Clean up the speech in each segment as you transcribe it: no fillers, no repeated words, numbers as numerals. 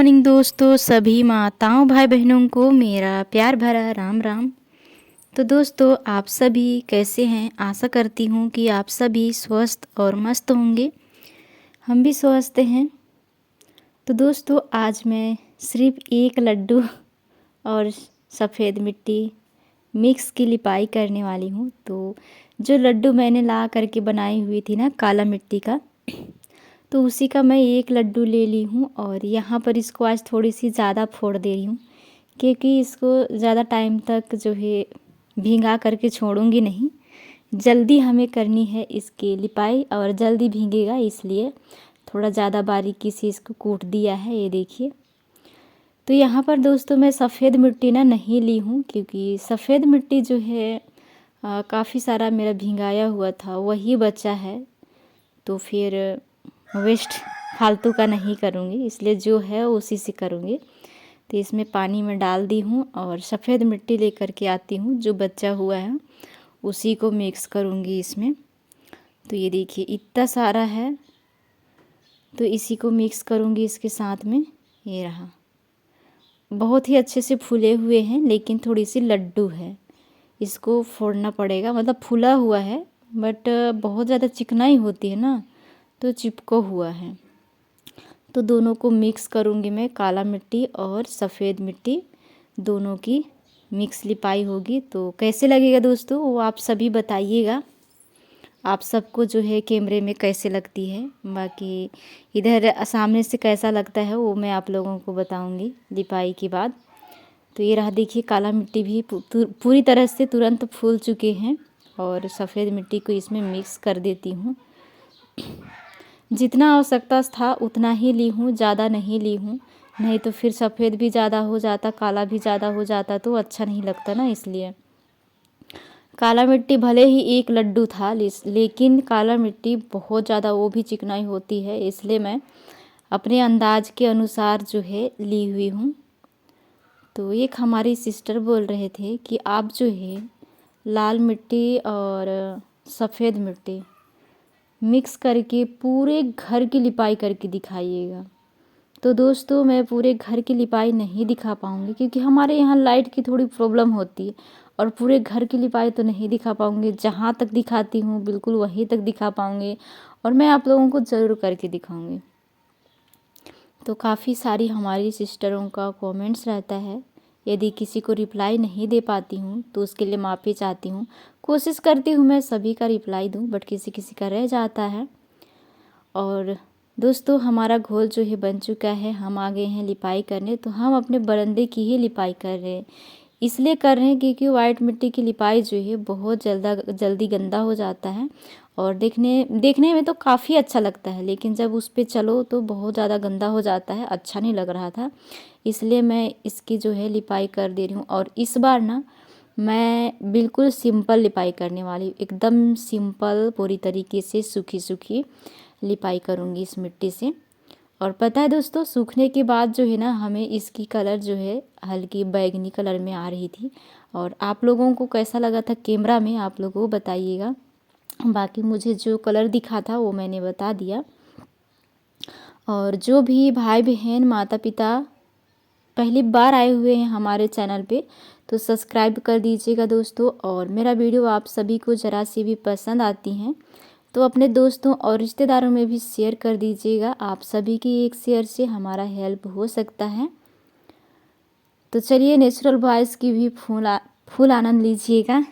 Morning दोस्तों, सभी माताओं भाई बहनों को मेरा प्यार भरा राम राम। तो दोस्तों, आप सभी कैसे हैं? आशा करती हूँ कि आप सभी स्वस्थ और मस्त होंगे। हम भी स्वस्थ हैं। तो दोस्तों, आज मैं सिर्फ एक लड्डू और सफ़ेद मिट्टी मिक्स की लिपाई करने वाली हूँ। तो जो लड्डू मैंने ला करके बनाई हुई थी ना, काला मिट्टी का, तो उसी का मैं एक लड्डू ले ली हूँ और यहाँ पर इसको आज थोड़ी सी ज़्यादा फोड़ दे रही हूँ, क्योंकि इसको ज़्यादा टाइम तक जो है भींगा करके छोड़ूंगी नहीं। जल्दी हमें करनी है इसकी लिपाई और जल्दी भीगेगा, इसलिए थोड़ा ज़्यादा बारीकी से इसको कूट दिया है। ये देखिए। तो यहाँ पर दोस्तों, मैं सफ़ेद मिट्टी ना नहीं ली हूँ, क्योंकि सफ़ेद मिट्टी जो है काफ़ी सारा मेरा भिंगाया हुआ था, वही बचा है। तो फिर वेस्ट फालतू का नहीं करूँगी, इसलिए जो है उसी से करूँगी। तो इसमें पानी में डाल दी हूँ और सफ़ेद मिट्टी लेकर के आती हूँ, जो बचा हुआ है उसी को मिक्स करूँगी इसमें। तो ये देखिए इतना सारा है, तो इसी को मिक्स करूँगी इसके साथ में। ये रहा, बहुत ही अच्छे से फूले हुए हैं, लेकिन थोड़ी सी लड्डू है, इसको फोड़ना पड़ेगा। मतलब फूला हुआ है, बट बहुत ज़्यादा चिकनाई होती है ना, तो चिपको हुआ है। तो दोनों को मिक्स करूँगी मैं, काला मिट्टी और सफ़ेद मिट्टी दोनों की मिक्स लिपाई होगी। तो कैसे लगेगा दोस्तों, वो आप सभी बताइएगा, आप सबको जो है कैमरे में कैसे लगती है। बाकी इधर सामने से कैसा लगता है वो मैं आप लोगों को बताऊंगी लिपाई के बाद। तो ये रहा, देखिए काला मिट्टी भी पूरी तरह से तुरंत फूल चुके हैं और सफ़ेद मिट्टी को इसमें मिक्स कर देती हूँ। जितना आवश्यकता था उतना ही ली हूँ, ज़्यादा नहीं ली हूँ, नहीं तो फिर सफ़ेद भी ज़्यादा हो जाता, काला भी ज़्यादा हो जाता, तो अच्छा नहीं लगता ना। इसलिए काला मिट्टी भले ही एक लड्डू था, लेकिन काला मिट्टी बहुत ज़्यादा वो भी चिकनाई होती है, इसलिए मैं अपने अंदाज के अनुसार जो है ली हुई हूँ। तो एक हमारी सिस्टर बोल रहे थे कि आप जो है लाल मिट्टी और सफ़ेद मिट्टी मिक्स करके पूरे घर की लिपाई करके दिखाइएगा। तो दोस्तों, मैं पूरे घर की लिपाई नहीं दिखा पाऊँगी, क्योंकि हमारे यहाँ लाइट की थोड़ी प्रॉब्लम होती है, और पूरे घर की लिपाई तो नहीं दिखा पाऊँगी। जहाँ तक दिखाती हूँ बिल्कुल वहीं तक दिखा पाऊँगी, और मैं आप लोगों को ज़रूर करके दिखाऊँगी। तो काफ़ी सारी हमारी सिस्टरों का कमेंट्स रहता है, यदि किसी को रिप्लाई नहीं दे पाती हूँ तो उसके लिए माफ़ी चाहती हूँ। कोशिश करती हूँ मैं सभी का रिप्लाई दूँ, बट किसी किसी का रह जाता है। और दोस्तों, हमारा घोल जो है बन चुका है, हम आ गए हैं लिपाई करने। तो हम अपने बरंदे की ही लिपाई कर रहे हैं, इसलिए कर रहे हैं क्योंकि वाइट मिट्टी की लिपाई जो है बहुत जल्दी गंदा हो जाता है, और देखने में तो काफ़ी अच्छा लगता है, लेकिन जब उस पे चलो तो बहुत ज़्यादा गंदा हो जाता है, अच्छा नहीं लग रहा था। इसलिए मैं इसकी जो है लिपाई कर दे रही हूँ। और इस बार ना मैं बिल्कुल सिंपल लिपाई करने वाली हूँ, एकदम सिंपल, पूरी तरीके से सूखी सूखी लिपाई करूँगी इस मिट्टी से। और पता है दोस्तों, सूखने के बाद जो है ना, हमें इसकी कलर जो है हल्की बैगनी कलर में आ रही थी। और आप लोगों को कैसा लगा था कैमरा में, आप लोगों को बताइएगा। बाकी मुझे जो कलर दिखा था वो मैंने बता दिया। और जो भी भाई बहन माता पिता पहली बार आए हुए हैं हमारे चैनल पे, तो सब्सक्राइब कर दीजिएगा दोस्तों। और मेरा वीडियो आप सभी को ज़रा सी भी पसंद आती हैं तो अपने दोस्तों और रिश्तेदारों में भी शेयर कर दीजिएगा। आप सभी की एक शेयर से हमारा हेल्प हो सकता है। तो चलिए, नेचुरल वॉइस की भी फुल आनंद लीजिएगा।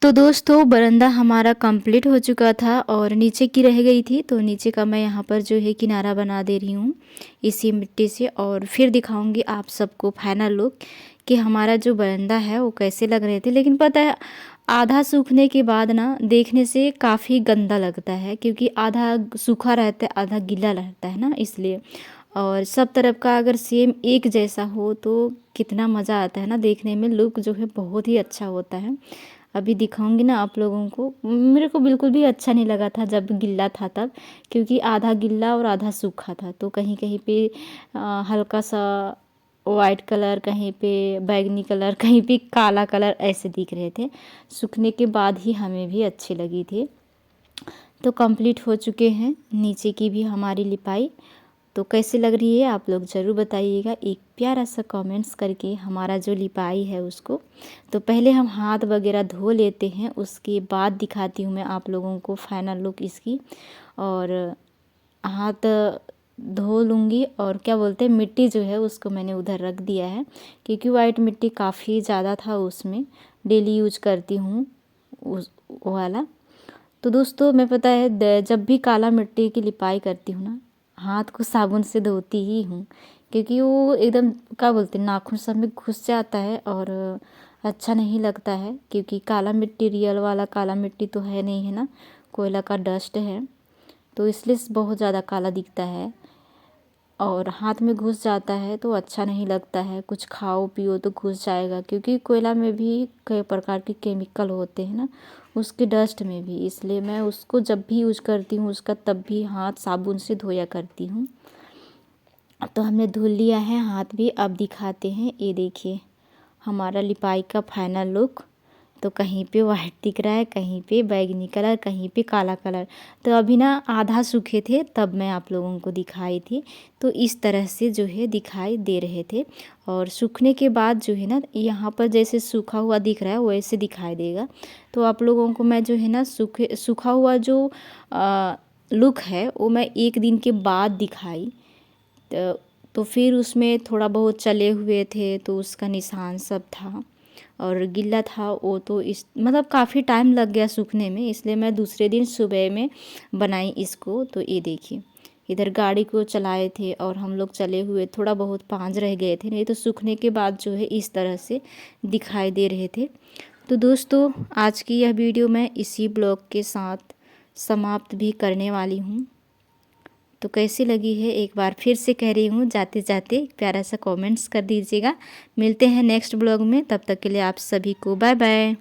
तो दोस्तों बरामदा हमारा कंप्लीट हो चुका था और नीचे की रह गई थी, तो नीचे का मैं यहाँ पर जो है किनारा बना दे रही हूँ इसी मिट्टी से। और फिर दिखाऊंगी आप सबको फाइनल लुक कि हमारा जो बरामदा है वो कैसे लग रहे थे। लेकिन पता है आधा सूखने के बाद ना देखने से काफ़ी गंदा लगता है, क्योंकि आधा सूखा रहता है आधा गीला रहता है ना, इसलिए। और सब तरफ का अगर सेम एक जैसा हो तो कितना मज़ा आता है ना देखने में, लुक जो है बहुत ही अच्छा होता है। अभी दिखाऊंगी ना आप लोगों को। मेरे को बिल्कुल भी अच्छा नहीं लगा था जब गिल्ला था तब, क्योंकि आधा गिल्ला और आधा सूखा था। तो कहीं कहीं पे हल्का सा वाइट कलर, कहीं पे बैगनी कलर, कहीं पे काला कलर ऐसे दिख रहे थे। सूखने के बाद ही हमें भी अच्छी लगी थी। तो कंप्लीट हो चुके हैं नीचे की भी हमारी लिपाई। तो कैसी लग रही है आप लोग ज़रूर बताइएगा एक प्यारा सा कमेंट्स करके हमारा जो लिपाई है उसको। तो पहले हम हाथ वगैरह धो लेते हैं, उसके बाद दिखाती हूँ मैं आप लोगों को फाइनल लुक इसकी। और हाथ धो लूँगी और क्या बोलते हैं मिट्टी जो है उसको मैंने उधर रख दिया है, क्योंकि वाइट मिट्टी काफ़ी ज़्यादा था उसमें, डेली यूज करती हूँ उस वाला। तो दोस्तों मैं पता है जब भी काला मिट्टी की लिपाई करती हूँ ना, हाथ को साबुन से धोती ही हूँ, क्योंकि वो एकदम क्या बोलते हैं नाखून सब में घुस जाता है और अच्छा नहीं लगता है। क्योंकि काला मिट्टी रियल वाला काला मिट्टी तो है नहीं, है ना, कोयला का डस्ट है, तो इसलिए बहुत ज़्यादा काला दिखता है और हाथ में घुस जाता है तो अच्छा नहीं लगता है। कुछ खाओ पियो तो घुस जाएगा, क्योंकि कोयला में भी कई प्रकार के केमिकल होते हैं ना उसके डस्ट में भी, इसलिए मैं उसको जब भी यूज करती हूँ उसका तब भी हाथ साबुन से धोया करती हूँ। तो हमने धुल लिया है हाथ भी। अब दिखाते हैं, ये देखिए हमारा लिपाई का फाइनल लुक। तो कहीं पे वाइट दिख रहा है, कहीं पे बैगनी कलर, कहीं पे काला कलर। तो अभी ना आधा सूखे थे तब मैं आप लोगों को दिखाई थी। तो इस तरह से जो है दिखाई दे रहे थे। और सूखने के बाद जो है ना यहाँ पर जैसे सूखा हुआ दिख रहा है वैसे दिखाई देगा। तो आप लोगों को मैं जो है ना सूखा हुआ जो लुक है वो मैं एक दिन के बाद दिखाई, तो फिर उसमें थोड़ा बहुत चले हुए थे तो उसका निशान सब था और गीला था वो, तो इस मतलब काफ़ी टाइम लग गया सूखने में, इसलिए मैं दूसरे दिन सुबह में बनाई इसको। तो ये देखिए इधर गाड़ी को चलाए थे और हम लोग चले हुए, थोड़ा बहुत पाँच रह गए थे, नहीं तो सूखने के बाद जो है इस तरह से दिखाई दे रहे थे। तो दोस्तों आज की यह वीडियो मैं इसी ब्लॉग के साथ समाप्त भी करने वाली हूँ। तो कैसी लगी है एक बार फिर से कह रही हूँ, जाते जाते प्यारा सा कमेंट्स कर दीजिएगा। मिलते हैं नेक्स्ट ब्लॉग में, तब तक के लिए आप सभी को बाय बाय।